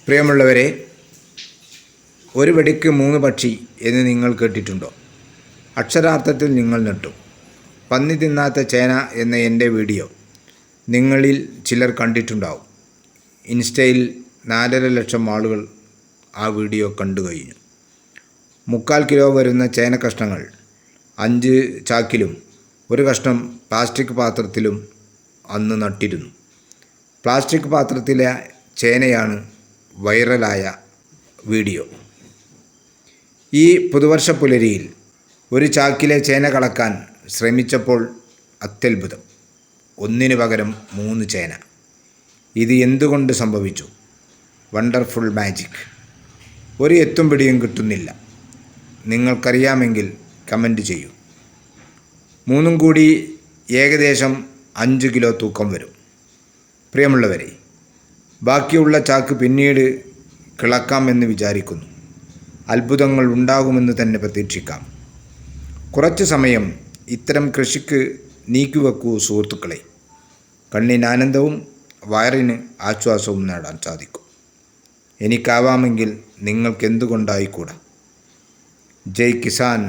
പ്രിയമുള്ളവരെ, ഒരു വെടിക്ക് 3 പക്ഷി എന്ന് നിങ്ങൾ കേട്ടിട്ടുണ്ടോ? അക്ഷരാർത്ഥത്തിൽ നിങ്ങൾ ഞെട്ടും. പന്നി തിന്നാത്ത ചേന എന്ന എൻ്റെ വീഡിയോ നിങ്ങളിൽ ചിലർ കണ്ടിട്ടുണ്ടാവും. ഇൻസ്റ്റയിൽ 4.5 ലക്ഷം ആളുകൾ ആ വീഡിയോ കണ്ടു കഴിഞ്ഞു. 3/4 കിലോ വരുന്ന ചേന കഷ്ണങ്ങൾ 5 ചാക്കിലും 1 കഷ്ണം പ്ലാസ്റ്റിക് പാത്രത്തിലും അന്ന് നട്ടിരുന്നു. പ്ലാസ്റ്റിക് പാത്രത്തിലെ ചേനയാണ് വൈറലായ വീഡിയോ. ഈ പുതുവർഷ പുലരിയിൽ ഒരു ചാക്കിലെ ചേന കളക്കാൻ ശ്രമിച്ചപ്പോൾ അത്യത്ഭുതം, 1 പകരം 3 ചേന. ഇത് എന്തുകൊണ്ട് സംഭവിച്ചു? Wonderful magic. ഒരു എത്തും പിടിയും കിട്ടുന്നില്ല. നിങ്ങൾക്കറിയാമെങ്കിൽ കമൻറ്റ് ചെയ്യൂ. 3 കൂടി ഏകദേശം 5 കിലോ തൂക്കം വരും. പ്രിയമുള്ളവരെ, ബാക്കിയുള്ള ചാക്ക് പിന്നീട് കിളക്കാമെന്ന് വിചാരിക്കുന്നു. അത്ഭുതങ്ങൾ ഉണ്ടാകുമെന്ന് തന്നെ പ്രതീക്ഷിക്കാം. കുറച്ച് സമയം ഇത്തരം കൃഷിക്ക് നീക്കിവെക്കൂ സുഹൃത്തുക്കളെ. കണ്ണിന് ആനന്ദവും വയറിന് ആശ്വാസവും നേടാൻ സാധിക്കും. എനിക്കാവാമെങ്കിൽ നിങ്ങൾക്കെന്തുകൊണ്ടായിക്കൂടാ? ജയ് കിസാൻ.